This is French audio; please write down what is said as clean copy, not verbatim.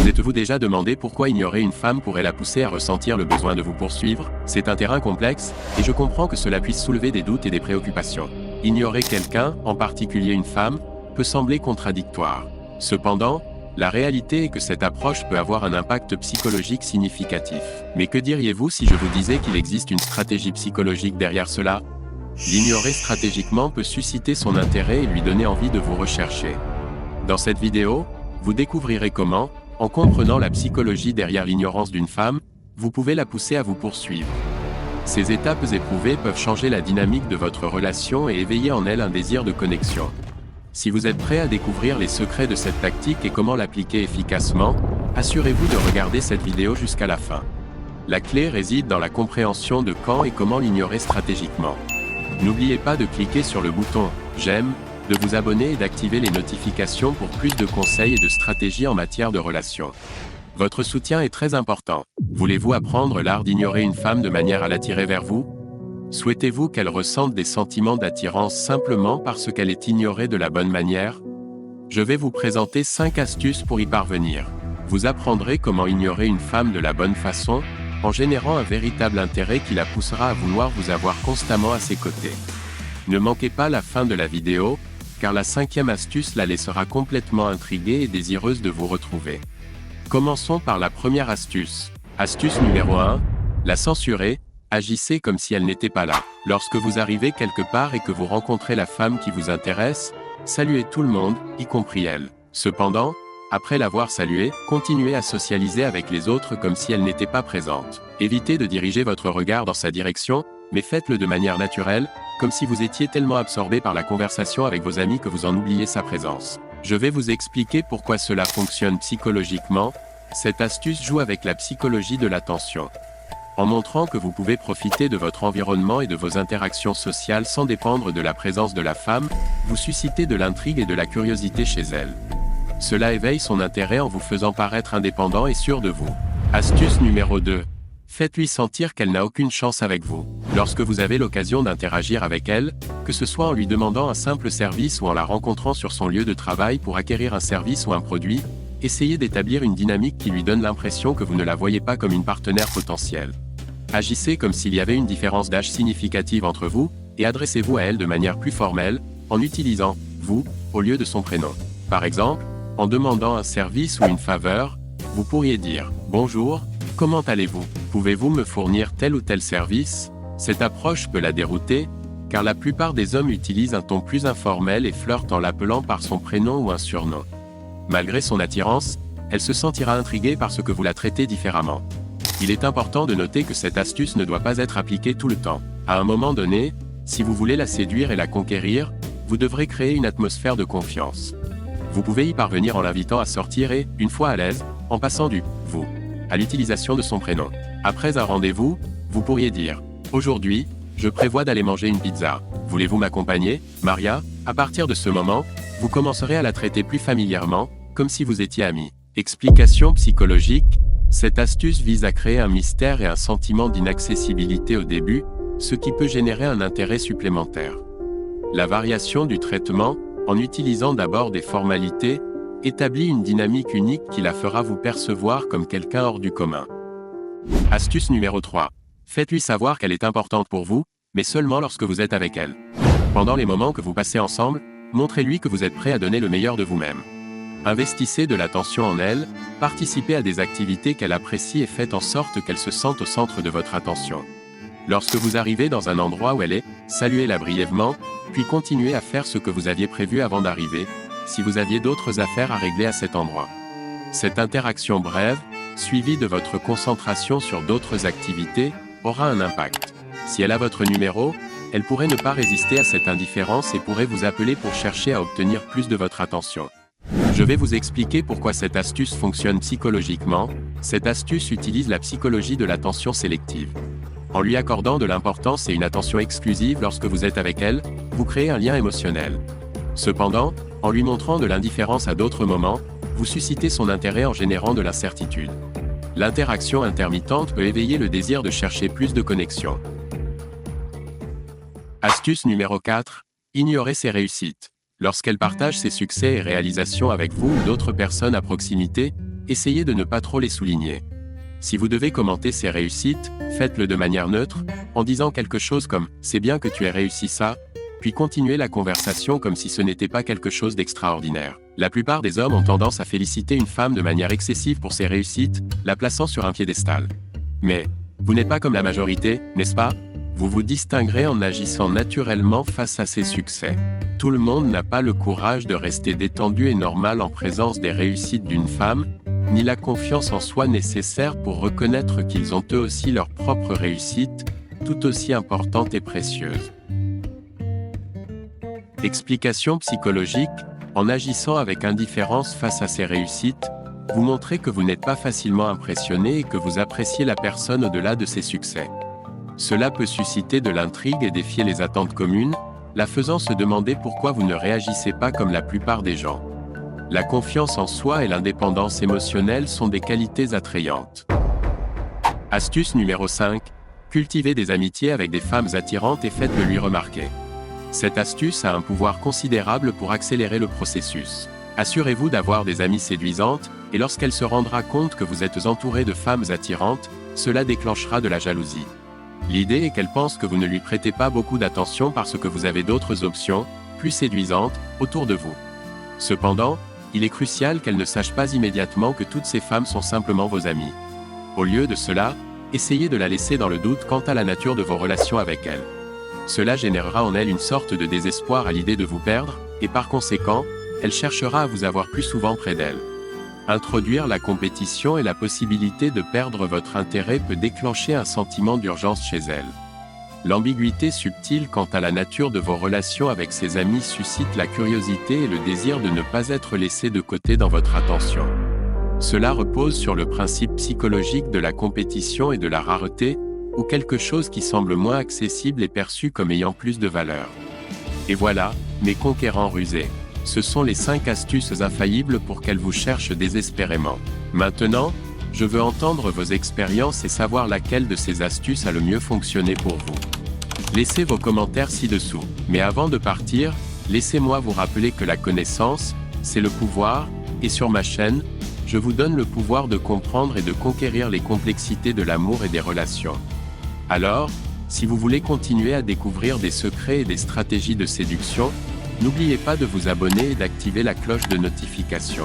Vous êtes-vous déjà demandé pourquoi ignorer une femme pourrait la pousser à ressentir le besoin de vous poursuivre? C'est un terrain complexe, et je comprends que cela puisse soulever des doutes et des préoccupations. Ignorer quelqu'un, en particulier une femme, peut sembler contradictoire. Cependant, la réalité est que cette approche peut avoir un impact psychologique significatif. Mais que diriez-vous si je vous disais qu'il existe une stratégie psychologique derrière cela? L'ignorer stratégiquement peut susciter son intérêt et lui donner envie de vous rechercher. Dans cette vidéo, vous découvrirez comment, en comprenant la psychologie derrière l'ignorance d'une femme, vous pouvez la pousser à vous poursuivre. Ces étapes éprouvées peuvent changer la dynamique de votre relation et éveiller en elle un désir de connexion. Si vous êtes prêt à découvrir les secrets de cette tactique et comment l'appliquer efficacement, assurez-vous de regarder cette vidéo jusqu'à la fin. La clé réside dans la compréhension de quand et comment l'ignorer stratégiquement. N'oubliez pas de cliquer sur le bouton « J'aime », de vous abonner et d'activer les notifications pour plus de conseils et de stratégies en matière de relations. Votre soutien est très important. Voulez-vous apprendre l'art d'ignorer une femme de manière à l'attirer vers vous? Souhaitez-vous qu'elle ressente des sentiments d'attirance simplement parce qu'elle est ignorée de la bonne manière? Je vais vous présenter 5 astuces pour y parvenir. Vous apprendrez comment ignorer une femme de la bonne façon, en générant un véritable intérêt qui la poussera à vouloir vous avoir constamment à ses côtés. Ne manquez pas la fin de la vidéo, car la 5e astuce la laissera complètement intriguée et désireuse de vous retrouver. Commençons par la première astuce. Astuce numéro 1, la censurer. Agissez comme si elle n'était pas là. Lorsque vous arrivez quelque part et que vous rencontrez la femme qui vous intéresse, saluez tout le monde, y compris elle. Cependant, après l'avoir saluée, continuez à socialiser avec les autres comme si elle n'était pas présente. Évitez de diriger votre regard dans sa direction, mais faites-le de manière naturelle, comme si vous étiez tellement absorbé par la conversation avec vos amis que vous en oubliez sa présence. Je vais vous expliquer pourquoi cela fonctionne psychologiquement. Cette astuce joue avec la psychologie de l'attention. En montrant que vous pouvez profiter de votre environnement et de vos interactions sociales sans dépendre de la présence de la femme, vous suscitez de l'intrigue et de la curiosité chez elle. Cela éveille son intérêt en vous faisant paraître indépendant et sûr de vous. Astuce numéro 2. Faites-lui sentir qu'elle n'a aucune chance avec vous. Lorsque vous avez l'occasion d'interagir avec elle, que ce soit en lui demandant un simple service ou en la rencontrant sur son lieu de travail pour acquérir un service ou un produit, essayez d'établir une dynamique qui lui donne l'impression que vous ne la voyez pas comme une partenaire potentielle. Agissez comme s'il y avait une différence d'âge significative entre vous, et adressez-vous à elle de manière plus formelle, en utilisant « vous » au lieu de son prénom. Par exemple, en demandant un service ou une faveur, vous pourriez dire « Bonjour, comment allez-vous? Pouvez-vous me fournir tel ou tel service ?» Cette approche peut la dérouter, car la plupart des hommes utilisent un ton plus informel et flirtent en l'appelant par son prénom ou un surnom. Malgré son attirance, elle se sentira intriguée parce que vous la traitez différemment. Il est important de noter que cette astuce ne doit pas être appliquée tout le temps. À un moment donné, si vous voulez la séduire et la conquérir, vous devrez créer une atmosphère de confiance. Vous pouvez y parvenir en l'invitant à sortir et, une fois à l'aise, en passant du « vous » à l'utilisation de son prénom. Après un rendez-vous, vous pourriez dire « Aujourd'hui, je prévois d'aller manger une pizza. Voulez-vous m'accompagner, Maria ?» À partir de ce moment, vous commencerez à la traiter plus familièrement, comme si vous étiez amis. Explication psychologique. Cette astuce vise à créer un mystère et un sentiment d'inaccessibilité au début, ce qui peut générer un intérêt supplémentaire. La variation du traitement, en utilisant d'abord des formalités, établit une dynamique unique qui la fera vous percevoir comme quelqu'un hors du commun. Astuce numéro 3. Faites-lui savoir qu'elle est importante pour vous, mais seulement lorsque vous êtes avec elle. Pendant les moments que vous passez ensemble, montrez-lui que vous êtes prêt à donner le meilleur de vous-même. Investissez de l'attention en elle, participez à des activités qu'elle apprécie et faites en sorte qu'elle se sente au centre de votre attention. Lorsque vous arrivez dans un endroit où elle est, saluez-la brièvement, puis continuez à faire ce que vous aviez prévu avant d'arriver, si vous aviez d'autres affaires à régler à cet endroit. Cette interaction brève, suivie de votre concentration sur d'autres activités, aura un impact. Si elle a votre numéro, elle pourrait ne pas résister à cette indifférence et pourrait vous appeler pour chercher à obtenir plus de votre attention. Je vais vous expliquer pourquoi cette astuce fonctionne psychologiquement. Cette astuce utilise la psychologie de l'attention sélective. En lui accordant de l'importance et une attention exclusive lorsque vous êtes avec elle, vous créez un lien émotionnel. Cependant, en lui montrant de l'indifférence à d'autres moments, vous suscitez son intérêt en générant de l'incertitude. L'interaction intermittente peut éveiller le désir de chercher plus de connexion. Astuce numéro 4. Ignorez ses réussites. Lorsqu'elle partage ses succès et réalisations avec vous ou d'autres personnes à proximité, essayez de ne pas trop les souligner. Si vous devez commenter ces réussites, faites-le de manière neutre, en disant quelque chose comme « c'est bien que tu aies réussi ça », puis continuez la conversation comme si ce n'était pas quelque chose d'extraordinaire. La plupart des hommes ont tendance à féliciter une femme de manière excessive pour ses réussites, la plaçant sur un piédestal. Mais, vous n'êtes pas comme la majorité, n'est-ce pas? Vous vous distinguerez en agissant naturellement face à ses succès. Tout le monde n'a pas le courage de rester détendu et normal en présence des réussites d'une femme, ni la confiance en soi nécessaire pour reconnaître qu'ils ont eux aussi leurs propres réussites, tout aussi importantes et précieuses. Explication psychologique: en agissant avec indifférence face à ces réussites, vous montrez que vous n'êtes pas facilement impressionné et que vous appréciez la personne au-delà de ses succès. Cela peut susciter de l'intrigue et défier les attentes communes, la faisant se demander pourquoi vous ne réagissez pas comme la plupart des gens. La confiance en soi et l'indépendance émotionnelle sont des qualités attrayantes. Astuce numéro 5. Cultivez des amitiés avec des femmes attirantes et faites-le lui remarquer. Cette astuce a un pouvoir considérable pour accélérer le processus. Assurez-vous d'avoir des amies séduisantes, et lorsqu'elle se rendra compte que vous êtes entouré de femmes attirantes, cela déclenchera de la jalousie. L'idée est qu'elle pense que vous ne lui prêtez pas beaucoup d'attention parce que vous avez d'autres options, plus séduisantes, autour de vous. Cependant, il est crucial qu'elle ne sache pas immédiatement que toutes ces femmes sont simplement vos amies. Au lieu de cela, essayez de la laisser dans le doute quant à la nature de vos relations avec elle. Cela générera en elle une sorte de désespoir à l'idée de vous perdre, et par conséquent, elle cherchera à vous avoir plus souvent près d'elle. Introduire la compétition et la possibilité de perdre votre intérêt peut déclencher un sentiment d'urgence chez elle. L'ambiguïté subtile quant à la nature de vos relations avec ses amis suscite la curiosité et le désir de ne pas être laissé de côté dans votre attention. Cela repose sur le principe psychologique de la compétition et de la rareté, où quelque chose qui semble moins accessible est perçu comme ayant plus de valeur. Et voilà, mes conquérants rusés. Ce sont les 5 astuces infaillibles pour qu'elle vous cherche désespérément. Maintenant, je veux entendre vos expériences et savoir laquelle de ces astuces a le mieux fonctionné pour vous. Laissez vos commentaires ci-dessous. Mais avant de partir, laissez-moi vous rappeler que la connaissance, c'est le pouvoir, et sur ma chaîne, je vous donne le pouvoir de comprendre et de conquérir les complexités de l'amour et des relations. Alors, si vous voulez continuer à découvrir des secrets et des stratégies de séduction, n'oubliez pas de vous abonner et d'activer la cloche de notification.